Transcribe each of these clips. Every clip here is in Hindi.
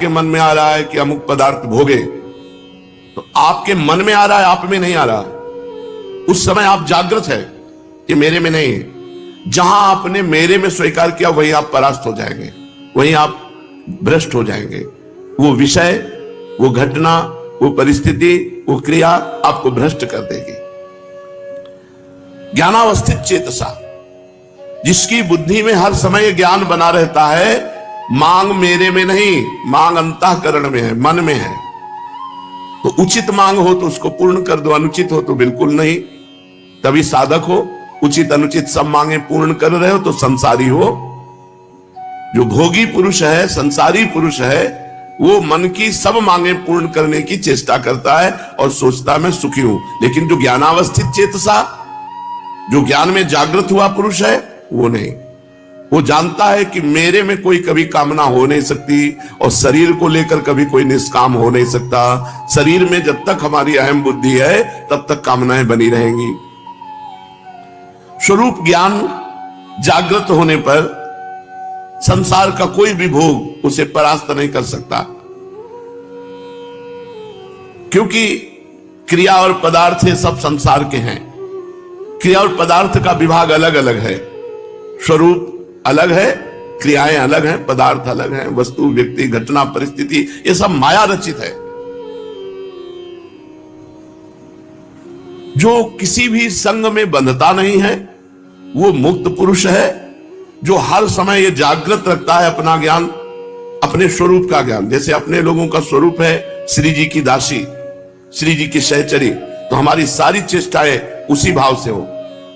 के मन में आ रहा है कि अमुक पदार्थ भोगे, तो आपके मन में आ रहा है, आप में नहीं आ रहा। उस समय आप जागृत है, ये मेरे में नहीं है। जहां आपने मेरे में स्वीकार किया वहीं आप परास्त हो जाएंगे, वहीं आप भ्रष्ट हो जाएंगे। वो विषय, वो घटना, वो परिस्थिति, वो क्रिया आपको भ्रष्ट कर देगी। ज्ञानावस्थित चेतसा, जिसकी बुद्धि में हर समय ज्ञान बना रहता है, मांग मेरे में नहीं, मांग अंतःकरण में है, मन में है। तो उचित मांग हो तो उसको पूर्ण कर दो, अनुचित हो तो बिल्कुल नहीं। तभी साधक हो। उचित अनुचित सब मांगे पूर्ण कर रहे हो तो संसारी हो। जो भोगी पुरुष है, संसारी पुरुष है, वो मन की सब मांगे पूर्ण करने की चेष्टा करता है और सोचता मैं सुखी हूं। लेकिन जो ज्ञानावस्थित चेतसा, जो ज्ञान में जागृत हुआ पुरुष है, वो नहीं। वो जानता है कि मेरे में कोई कभी कामना हो नहीं सकती और शरीर को लेकर कभी कोई निष्काम हो नहीं सकता। शरीर में जब तक हमारी अहम बुद्धि है तब तक कामनाएं बनी रहेंगी। स्वरूप ज्ञान जागृत होने पर संसार का कोई भी भोग उसे परास्त नहीं कर सकता, क्योंकि क्रिया और पदार्थ ये सब संसार के हैं। क्रिया और पदार्थ का विभाग अलग अलग है, स्वरूप अलग है, क्रियाएं अलग हैं, पदार्थ अलग हैं, वस्तु, व्यक्ति, घटना, परिस्थिति, ये सब माया रचित है। जो किसी भी संग में बंधता नहीं है वो मुक्त पुरुष है। जो हर समय ये जागृत रखता है अपना ज्ञान, अपने स्वरूप का ज्ञान। जैसे अपने लोगों का स्वरूप है श्री जी की दासी, श्री जी की सहचरी, तो हमारी सारी चेष्टाएं उसी भाव से हो।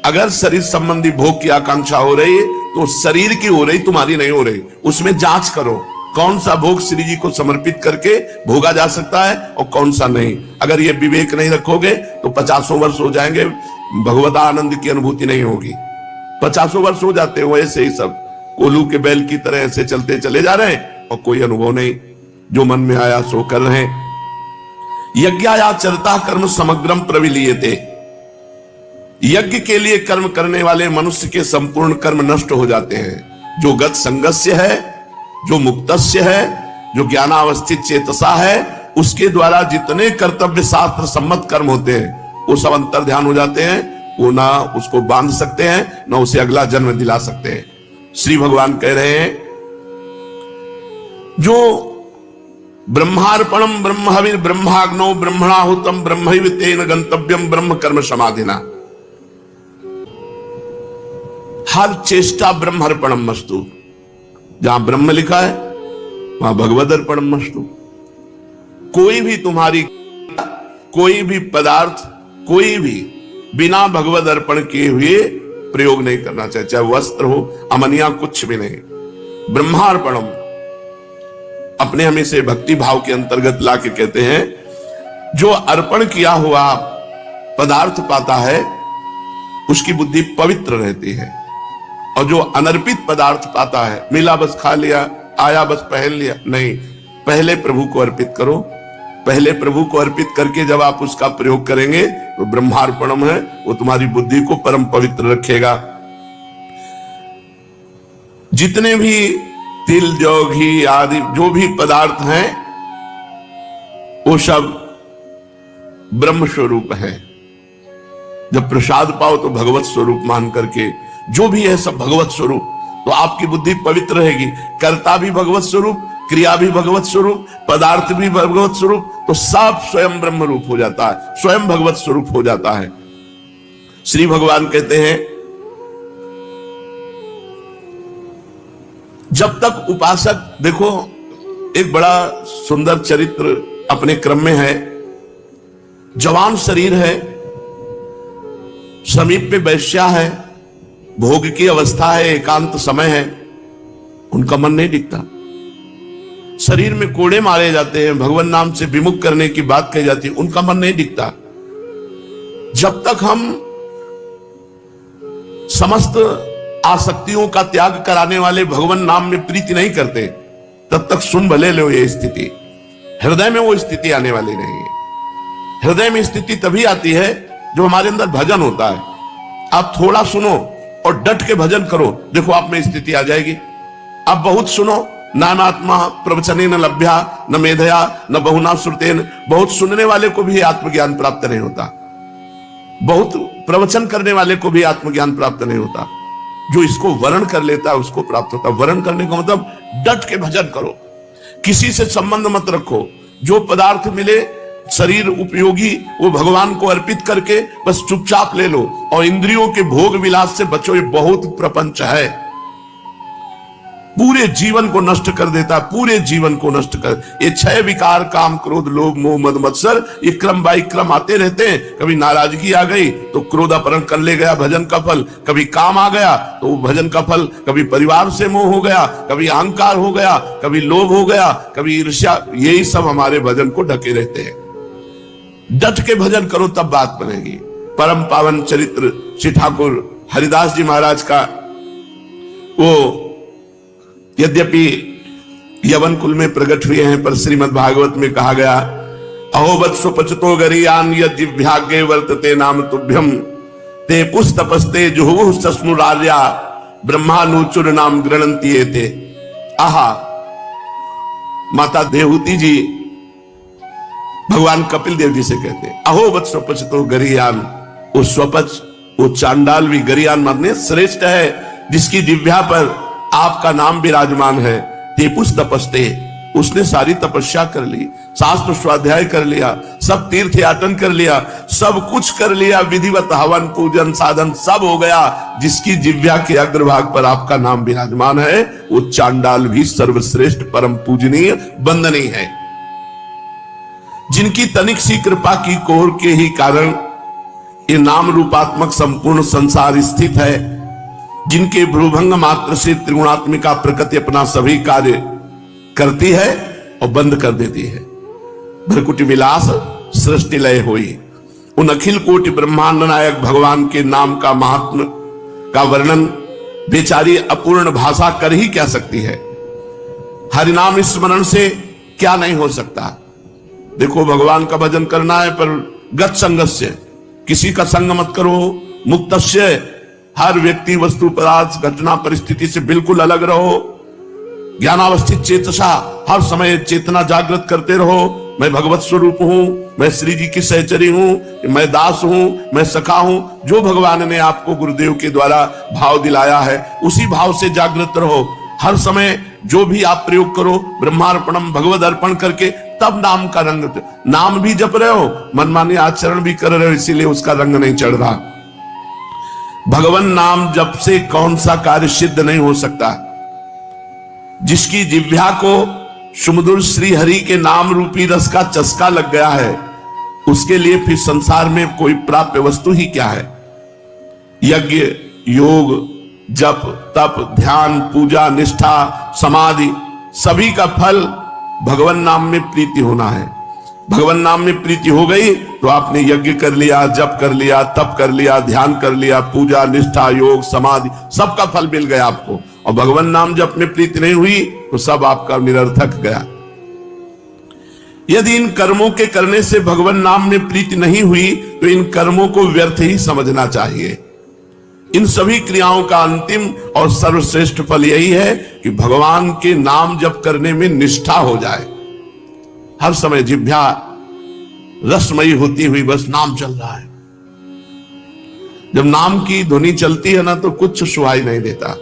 अगर शरीर संबंधी भोग की आकांक्षा हो रही है तो शरीर की हो रही, तुम्हारी नहीं हो रही। उसमें जांच करो कौन सा भोग श्री जी को समर्पित करके भोगा जा सकता है और कौन सा नहीं। अगर ये विवेक नहीं रखोगे तो 50 वर्ष हो जाएंगे, भगवत आनंद की अनुभूति नहीं होगी। 50 वर्ष हो जाते हो ऐसे ही, सब कोल्हू के बैल की तरह ऐसे चलते चले जा रहे हैं और कोई अनुभव नहीं। जो मन में आया सो कर रहे हैं। यज्ञाचरता कर्म समग्रम प्रविलीयते, यज्ञ के लिए कर्म करने वाले मनुष्य के संपूर्ण कर्म नष्ट हो जाते हैं। जो गत संगस्य है, जो मुक्तस्य है, जो ज्ञानावस्थित चेतसा है, उसके द्वारा जितने कर्तव्य शास्त्र सम्मत कर्म होते हैं वो सब अंतर ध्यान हो जाते हैं। वो ना उसको बांध सकते हैं, ना उसे अगला जन्म दिला सकते हैं। श्री भगवान कह रहे हैं, जो ब्रह्मार्पणम ब्रह्महविर् ब्रह्माग्नौ ब्रह्मणाहुतम ब्रह्मैव तेन गंतव्यम ब्रह्म कर्म समाधिना। हर चेष्टा ब्रह्म अर्पणम मस्तु। जहां ब्रह्म लिखा है वहां भगवद अर्पणम मस्तु। कोई भी तुम्हारी, कोई भी पदार्थ, कोई भी बिना भगवद अर्पण किए हुए प्रयोग नहीं करना चाहिए। चाहे वस्त्र हो, अमनिया, कुछ भी नहीं। ब्रह्मार्पणम अपने हमें से भक्ति भाव के अंतर्गत लाके कहते हैं, जो अर्पण किया हुआ पदार्थ पाता है उसकी बुद्धि पवित्र रहती है। और जो अनर्पित पदार्थ पाता है, मिला बस खा लिया, आया बस पहन लिया, नहीं। पहले प्रभु को अर्पित करो। पहले प्रभु को अर्पित करके जब आप उसका प्रयोग करेंगे तो ब्रह्मार्पणम है, वो तुम्हारी बुद्धि को परम पवित्र रखेगा। जितने भी तिल, जौ, घी आदि जो भी पदार्थ हैं वो सब ब्रह्म स्वरूप है। जब प्रसाद पाओ तो भगवत स्वरूप मान करके, जो भी है सब भगवत स्वरूप, तो आपकी बुद्धि पवित्र रहेगी। कर्ता भी भगवत स्वरूप, क्रिया भी भगवत स्वरूप, पदार्थ भी भगवत स्वरूप, तो सब स्वयं ब्रह्म रूप हो जाता है, स्वयं भगवत स्वरूप हो जाता है। श्री भगवान कहते हैं, जब तक उपासक, देखो एक बड़ा सुंदर चरित्र अपने क्रम में है। जवान शरीर है, समीप में वैश्या है, भोग की अवस्था है, एकांत समय है, उनका मन नहीं दिखता। शरीर में कोड़े मारे जाते हैं, भगवान नाम से विमुख करने की बात कही जाती है, उनका मन नहीं दिखता। जब तक हम समस्त आसक्तियों का त्याग कराने वाले भगवान नाम में प्रीति नहीं करते, तब तक सुन भले लो ये स्थिति। हृदय में वो स्थिति आने वाली नहीं है। हृदय में स्थिति तभी आती है जो हमारे अंदर भजन होता है। आप थोड़ा सुनो और डट के भजन करो, देखो आप में स्थिति आ जाएगी। आप बहुत सुनो नानात्मा प्रवचने न लभ्या न मेधया न बहुना श्रुतेन। बहुत सुनने वाले को भी आत्मज्ञान प्राप्त नहीं होता, बहुत प्रवचन करने वाले को भी आत्मज्ञान प्राप्त नहीं होता। जो इसको वर्ण कर लेता है उसको प्राप्त होता है। वर्ण करने का मतलब डट के भजन करो, किसी से संबंध मत रखो। जो पदार्थ मिले शरीर उपयोगी वो भगवान को अर्पित करके बस चुपचाप ले लो, और इंद्रियों के भोग विलास से बचो। ये बहुत प्रपंच है, पूरे जीवन को नष्ट कर देता है, पूरे जीवन को नष्ट कर। ये 6 विकार काम क्रोध लोभ मोह मद मत्सर, ये क्रम बाई क्रम आते रहते हैं। कभी नाराजगी आ गई तो क्रोध अपहरण कर ले गया, भजन का फल। कभी काम आ गया तो वो भजन का फल। कभी परिवार से मोह हो गया, कभी अहंकार हो गया, कभी लोभ हो गया, कभी ईर्ष्या। यही सब हमारे भजन को ढके रहते हैं। डट के भजन करो तब बात बनेगी। परम पावन चरित्र श्री ठाकुर हरिदास जी महाराज का, वो यद्यपि यवन कुल में प्रकट हुए हैं, पर श्रीमद् भागवत में कहा गया, अहो वत्सो पचतो गरीयान यद्विभाग्ये वर्तते नाम तुभ्यम ते पुस्तपस्ते जुहुः सस्मुरार्या ब्रह्मानुचुर नाम गृणन्ति एते। आहा, माता देवहूति जी भगवान कपिल देव जी से कहते हैं, अहो वत्सो पचतो गरीयान। वो स्वपच, वो चांडाल भी गरीयान माने श्रेष्ठ है, जिसकी जिह्वा पर आपका नाम विराजमान है। तेपुस तपस्ते, उसने सारी तपस्या कर ली, शास्त्र स्वाध्याय कर लिया, सब तीर्थ याटन कर लिया, सब कुछ कर लिया, विधिवत हवन पूजन साधन सब हो गया। जिसकी जिह्वा के अग्रभाग पर आपका नाम विराजमान है, वो चांडाल भी सर्वश्रेष्ठ परम पूजनीय वंदनीय है। जिनकी तनिक सी कृपा की कोर के ही कारण ये नाम रूपात्मक संपूर्ण संसार स्थित है, जिनके भ्रूभंग मात्र से त्रिगुणात्मिका प्रकृति अपना सभी कार्य करती है और बंद कर देती है। भ्रकुटी विलास सृष्टि लय हुई। उन अखिल कोटि ब्रह्मांड नायक भगवान के नाम का महात्म का वर्णन बेचारी अपूर्ण भाषा कर ही क्या सकती है। हरिनाम स्मरण से क्या नहीं हो सकता। देखो, भगवान का भजन करना है, पर गत संगस्य, किसी का संग मत करो। मुक्तस्य, हर व्यक्ति वस्तु पदार्थ घटना परिस्थिति से बिल्कुल अलग रहो। ज्ञानावस्थित चेतसा, हर समय चेतना जागृत करते रहो। मैं भगवत स्वरूप हूं, मैं श्री जी की सहचरी हूं, मैं दास हूं, मैं सखा हूं। जो भगवान ने आपको गुरुदेव के द्वारा भाव दिलाया है, उसी भाव से जागृत रहो। हर समय जो भी आप प्रयोग करो, ब्रह्मार्पणम भगवद अर्पण करके, तब नाम का रंग। नाम भी जप रहे हो, मनमानी आचरण भी कर रहे हो, इसीलिए उसका रंग नहीं चढ़ रहा। भगवान नाम जप से कौन सा कार्य सिद्ध नहीं हो सकता। जिसकी जिह्वा को सुमधुर श्री हरि के नाम रूपी रस का चस्का लग गया है, उसके लिए फिर संसार में कोई प्राप्य वस्तु ही क्या है। यज्ञ, योग, जप, तप, ध्यान, पूजा, निष्ठा, समाधि, सभी का फल भगवान नाम में प्रीति होना है। भगवान नाम में प्रीति हो गई तो आपने यज्ञ कर लिया, जप कर लिया, तप कर लिया, ध्यान कर लिया, पूजा, निष्ठा, योग, समाधि, सबका फल मिल गया आपको। और भगवान नाम जप में प्रीति नहीं हुई तो सब आपका निरर्थक गया। यदि इन कर्मों के करने से भगवान नाम में प्रीति नहीं हुई तो इन कर्मों को व्यर्थ ही समझना चाहिए। इन सभी क्रियाओं का अंतिम और सर्वश्रेष्ठ फल यही है कि भगवान के नाम जप करने में निष्ठा हो जाए। हर समय जिह्वा रसमयी होती हुई बस नाम चल रहा है। जब नाम की ध्वनि चलती है ना, तो कुछ सुहाई नहीं देता।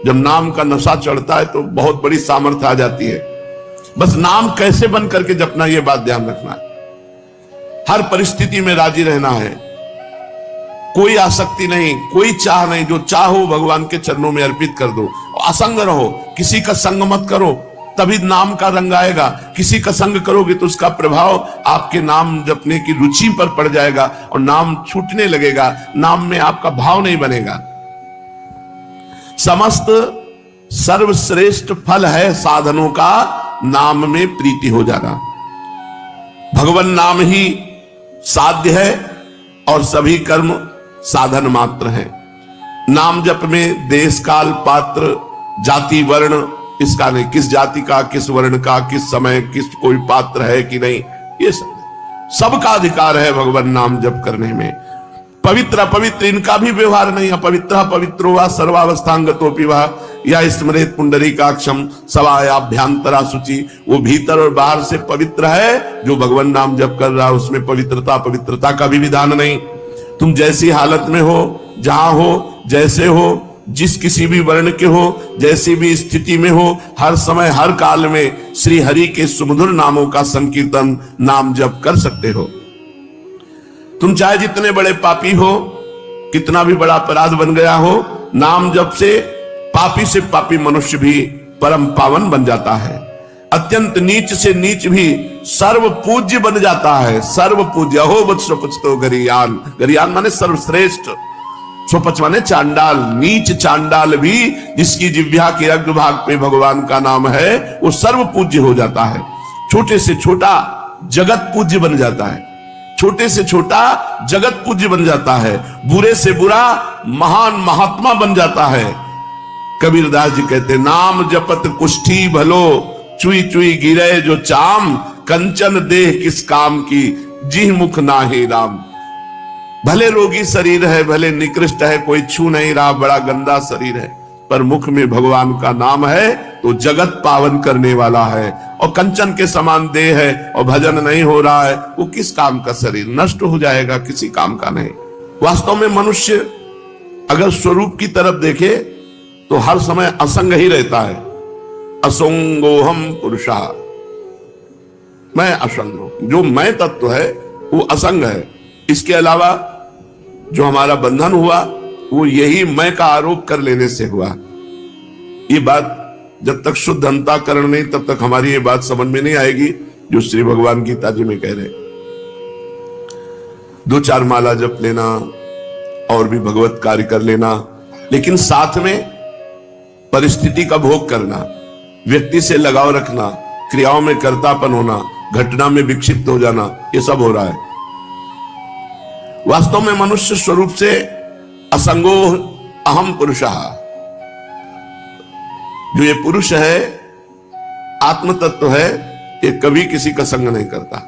जब नाम का नशा चढ़ता है तो बहुत बड़ी सामर्थ्य आ जाती है। बस नाम कैसे बन करके जपना, यह बात ध्यान रखना है। हर परिस्थिति में राजी रहना है, कोई आसक्ति नहीं, कोई चाह नहीं। जो चाहो भगवान के चरणों में अर्पित कर दो। असंग रहो, किसी का संग मत करो, तभी नाम का रंग आएगा। किसी का संग करोगे तो उसका प्रभाव आपके नाम जपने की रुचि पर पड़ जाएगा और नाम छूटने लगेगा, नाम में आपका भाव नहीं बनेगा। समस्त सर्वश्रेष्ठ फल है साधनों का नाम में प्रीति हो जाना। भगवान नाम ही साध्य है और सभी कर्म साधन मात्र हैं। नाम जप में देश काल पात्र जाति वर्ण इसका नहीं, किस जाति का, किस वर्ण का, किस समय, किस कोई पात्र है कि नहीं, ये सबका अधिकार है भगवान नाम जप करने में। पवित्र अपवित्र इनका भी व्यवहार नहीं। अपवित्र पवित्रो वा सर्वावस्थांगतोपि वा या स्मरेत पुंडरीकाक्षम सवायाभ्यांतरा शुचि। वो भीतर और बाहर से पवित्र है, जो भगवान नाम जप कर रहा है उसमें पवित्रता का भी विधान नहीं। तुम जैसी हालत में हो, जहां हो, जैसे हो, जिस किसी भी वर्ण के हो, जैसी भी स्थिति में हो, हर समय हर काल में श्री हरि के सुमधुर नामों का संकीर्तन नाम जप कर सकते हो। तुम चाहे जितने बड़े पापी हो, कितना भी बड़ा अपराध बन गया हो, नाम जप से पापी मनुष्य भी परम पावन बन जाता है। अत्यंत नीच से नीच भी सर्व पूज्य बन जाता है। सर्व पूज्य हो बत्सो गरियान, गरियान माने सर्वश्रेष्ठ, स्वपच माने चांडाल, नीच चांडाल भी जिसकी जिह्वा के अग्रभाग पे भगवान का नाम है वो सर्व पूज्य हो जाता है। छोटे से छोटा जगत पूज्य बन जाता है, छोटे से छोटा जगत पूज्य बन जाता है, बुरे से बुरा महान महात्मा बन जाता है। कबीरदास जी कहते नाम जपत कुष्ठी भलो, चुई चुई गिरे जो चाम, कंचन देह किस काम की, जी मुख नाहि राम। भले रोगी शरीर है, भले निकृष्ट है, कोई छू नहीं रहा, बड़ा गंदा शरीर है, पर मुख में भगवान का नाम है तो जगत पावन करने वाला है। और कंचन के समान देह है और भजन नहीं हो रहा है, वो किस काम का शरीर, नष्ट हो जाएगा, किसी काम का नहीं। वास्तव में मनुष्य अगर स्वरूप की तरफ देखे तो हर समय असंग ही रहता है। असंगोहम पुरुषा, मैं असंग हूं। जो मैं तत्व है वो असंग है। इसके अलावा जो हमारा बंधन हुआ वो यही मैं का आरोप कर लेने से हुआ। ये बात जब तक शुद्ध अंतःकरण नहीं तब तक हमारी ये बात समझ में नहीं आएगी जो श्री भगवान गीता जी में कह रहे। 2-4 माला जप लेना और भी भगवत कार्य कर लेना, लेकिन साथ में परिस्थिति का भोग करना, व्यक्ति से लगाव रखना, क्रियाओं में कर्तापन होना, घटना में विक्षिप्त हो जाना, ये सब हो रहा है। वास्तव में मनुष्य स्वरूप से असंगो अहम पुरुषः, जो ये पुरुष है, आत्म तत्व है, ये कभी किसी का संग नहीं करता।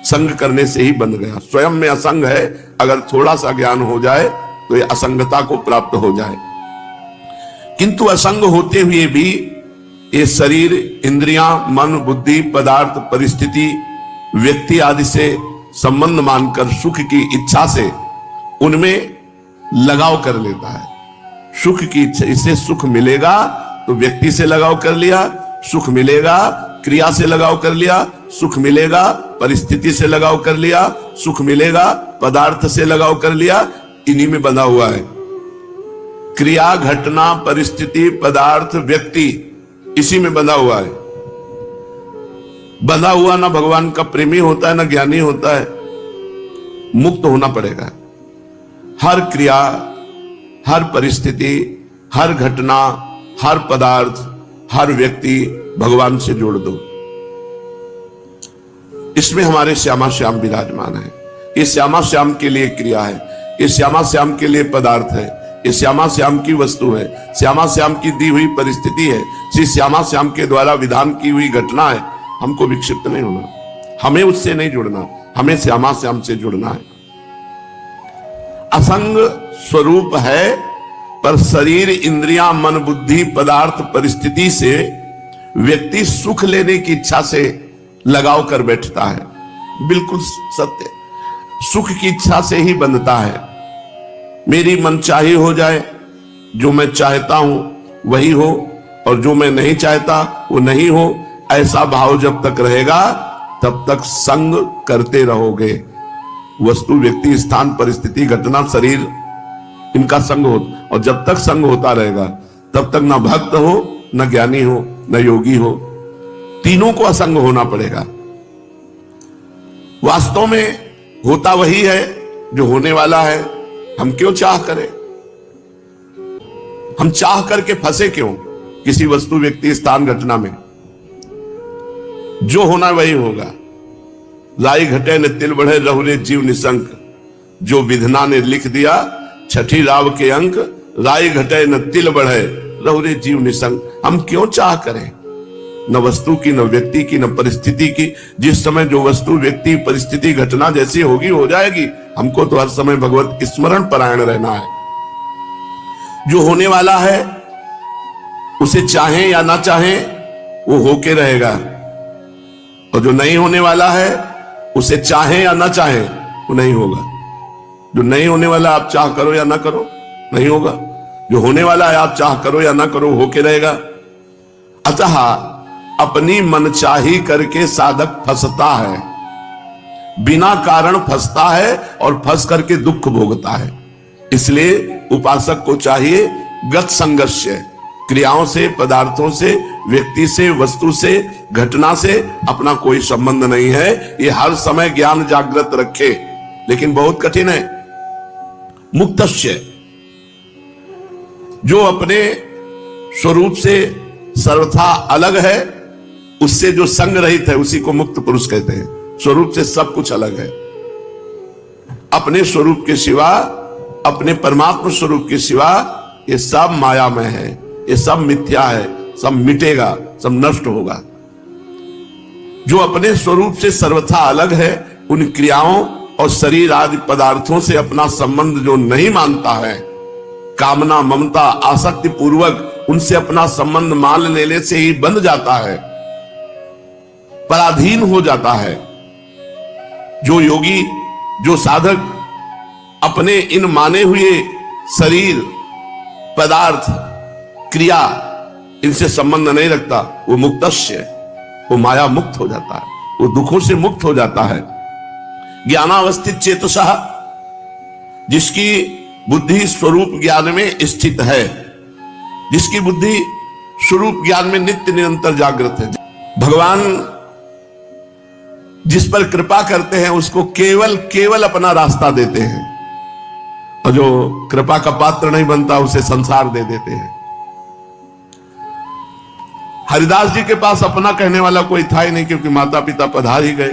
संग करने से ही बन गया। स्वयं में असंग है, अगर थोड़ा सा ज्ञान हो जाए तो ये असंगता को प्राप्त हो जाए। किंतु असंग होते हुए भी ये शरीर, इंद्रियां, मन, बुद्धि, पदार्थ, परिस्थिति, व्यक्ति आदि से संबंध मानकर सुख की इच्छा से उनमें लगाव कर लेता है। सुख की इच्छा, इससे सुख मिलेगा तो व्यक्ति से लगाव कर लिया, सुख मिलेगा क्रिया से लगाव कर लिया, सुख मिलेगा परिस्थिति से लगाव कर लिया, सुख मिलेगा पदार्थ से लगाव कर लिया, इन्हीं में बंधा हुआ है। क्रिया, घटना, परिस्थिति, पदार्थ, व्यक्ति, इसी में बंधा हुआ है। बंधा हुआ ना भगवान का प्रेमी होता है ना ज्ञानी होता है। मुक्त होना पड़ेगा। हर क्रिया, हर परिस्थिति, हर घटना, हर पदार्थ, हर व्यक्ति भगवान से जोड़ दो। इसमें हमारे श्यामा श्याम विराजमान है। ये श्यामा श्याम के लिए क्रिया है, ये श्यामा श्याम के लिए पदार्थ है, ये श्यामा श्याम की वस्तु है, श्यामा श्याम की दी हुई परिस्थिति है, श्री श्यामा श्याम के द्वारा विधान की हुई घटना है। हमको विक्षिप्त नहीं होना, हमें उससे नहीं जुड़ना, हमें श्यामा श्याम से जुड़ना है। असंग स्वरूप है, पर शरीर, इंद्रियां, मन, बुद्धि, पदार्थ, परिस्थिति से व्यक्ति सुख लेने की इच्छा से लगाव कर बैठता है। बिल्कुल सत्य, सुख की इच्छा से ही बंधता है। मेरी मनचाही हो जाए, जो मैं चाहता हूं वही हो, और जो मैं नहीं चाहता वो नहीं हो, ऐसा भाव जब तक रहेगा तब तक संग करते रहोगे। वस्तु, व्यक्ति, स्थान, परिस्थिति, घटना, शरीर, इनका संग हो, और जब तक संग होता रहेगा तब तक ना भक्त हो, ना ज्ञानी हो, ना योगी हो। तीनों को असंग होना पड़ेगा। वास्तव में होता वही है जो होने वाला है। हम क्यों चाह करें? हम चाह करके फंसे क्यों किसी वस्तु, व्यक्ति, स्थान, घटना में? जो होना वही होगा। लाई घटे न तिल बढ़े, रहुरे जीव निशंक, जो विधना ने लिख दिया छठी राव के अंक। राई घटे न तिल बढ़े, रहुरे जीव निशंक। हम क्यों चाह करें? न वस्तु की, न व्यक्ति की, न परिस्थिति की। जिस समय जो वस्तु, व्यक्ति, परिस्थिति, घटना जैसी होगी हो जाएगी। हमको तो हर समय भगवत स्मरण परायण रहना है। जो होने वाला है उसे चाहे या ना चाहे वो होके रहेगा, और जो नहीं होने वाला है उसे चाहे या ना चाहे वो नहीं होगा। जो नहीं होने वाला आप चाह करो या ना करो नहीं होगा, जो होने वाला है आप चाह करो या ना करो होके रहेगा। अतः अपनी मनचाही करके साधक फंसता है, बिना कारण फंसता है और फंस करके दुख भोगता है। इसलिए उपासक को चाहिए गत संघर्ष, क्रियाओं से, पदार्थों से, व्यक्ति से, वस्तु से, घटना से अपना कोई संबंध नहीं है। ये हर समय ज्ञान जागृत रखे, लेकिन बहुत कठिन है। मुक्तस्य, जो अपने स्वरूप से सर्वथा अलग है, उससे जो संग रहित है उसी को मुक्त पुरुष कहते हैं। स्वरूप से सब कुछ अलग है, अपने स्वरूप के सिवा, अपने परमात्मा स्वरूप के सिवा ये सब मायामय है, ये सब मिथ्या है, सब मिटेगा, सब नष्ट होगा। जो अपने स्वरूप से सर्वथा अलग है, उन क्रियाओं और शरीर आदि पदार्थों से अपना संबंध जो नहीं मानता है, कामना, ममता, आसक्ति पूर्वक उनसे अपना संबंध मान लेने से ही बंध जाता है, पराधीन हो जाता है। जो योगी, जो साधक अपने इन माने हुए शरीर, पदार्थ, क्रिया, इनसे संबंध नहीं रखता, वो मुक्तस्य, वो माया मुक्त हो जाता है, वो दुखों से मुक्त हो जाता है। ज्ञानावस्थित चेतसः, जिसकी बुद्धि स्वरूप ज्ञान में स्थित है, जिसकी बुद्धि स्वरूप ज्ञान में नित्य निरंतर जागृत है। भगवान जिस पर कृपा करते हैं उसको केवल केवल अपना रास्ता देते हैं, और जो कृपा का पात्र नहीं बनता उसे संसार दे देते हैं। हरिदास जी के पास अपना कहने वाला कोई था ही नहीं, क्योंकि माता पिता पधार ही गए,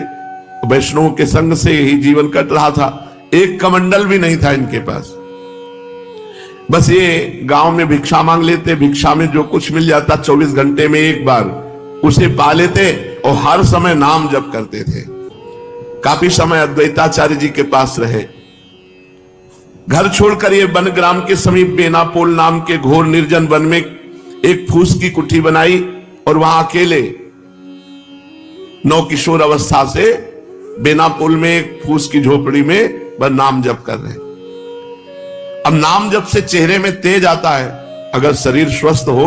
वैष्णवों के संग से ही जीवन कट रहा था। एक कमंडल भी नहीं था इनके पास, बस ये गांव में भिक्षा मांग लेते, भिक्षा में जो कुछ मिल जाता 24 घंटे में एक बार उसे पा लेते, और हर समय नाम जप करते थे। काफी समय अद्वैताचार्य जी के पास रहे। घर छोड़कर ये वन ग्राम के समीप बेनापोल नाम के घोर निर्जन वन में एक फूस की कुटी बनाई, और वहां अकेले नौ किशोर अवस्था से बेनापोल में एक फूस की झोपड़ी में बस नाम जप कर रहे। अब नाम जप से चेहरे में तेज आता है। अगर शरीर स्वस्थ हो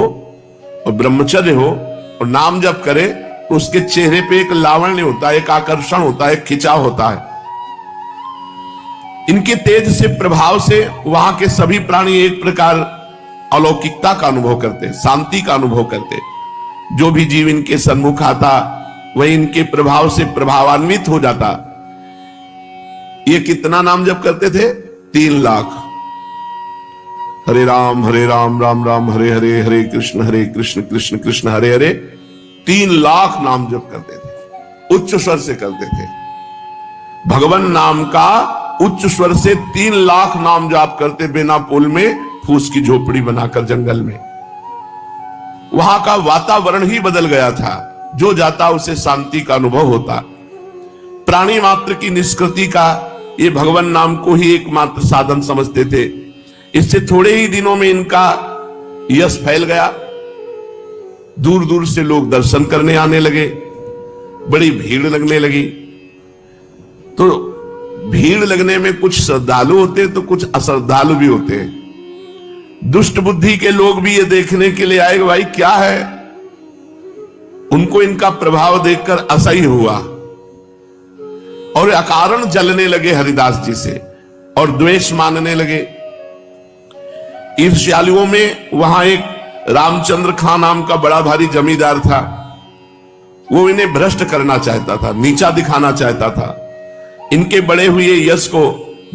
और ब्रह्मचर्य हो और नाम जप करे तो उसके चेहरे पे एक लावण्य होता है, एक आकर्षण होता है, एक खिंचाव होता है। इनके तेज से, प्रभाव से वहां के सभी प्राणी एक प्रकार अलौकिकता का अनुभव करते, शांति का अनुभव करते। जो भी जीव इनके सन्मुख आता वह इनके प्रभाव से प्रभावान्वित हो जाता। ये कितना नाम जप करते थे? 3 लाख। हरे राम राम राम हरे हरे, हरे कृष्ण कृष्ण कृष्ण हरे हरे। 3 लाख नाम जप करते थे, उच्च स्वर से करते थे। भगवान नाम का उच्च स्वर से 3 लाख नाम जाप करते, बेनापोल में फूस की झोपड़ी बनाकर जंगल में। वहां का वातावरण ही बदल गया था, जो जाता उसे शांति का अनुभव होता। प्राणी मात्र की निष्कृति का ये भगवान नाम को ही एकमात्र साधन समझते थे। इससे थोड़े ही दिनों में इनका यश फैल गया। दूर दूर से लोग दर्शन करने आने लगे, बड़ी भीड़ लगने लगी। तो भीड़ लगने में कुछ श्रद्धालु होते तो कुछ अश्रद्धालु भी होते हैं। दुष्ट बुद्धि के लोग भी ये देखने के लिए आए कि भाई क्या है। उनको इनका प्रभाव देखकर असह्य हुआ और अकारण जलने लगे हरिदास जी से और द्वेष मानने लगे। ईर्ष्यालुओं में वहां एक रामचंद्र खां नाम का बड़ा भारी जमींदार था। वो इन्हें भ्रष्ट करना चाहता था, नीचा दिखाना चाहता था। इनके बड़े हुए यश को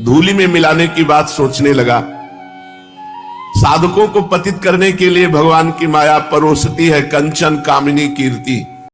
धूलि में मिलाने की बात सोचने लगा। साधकों को पतित करने के लिए भगवान की माया परोसती है कंचन कामिनी कीर्ति।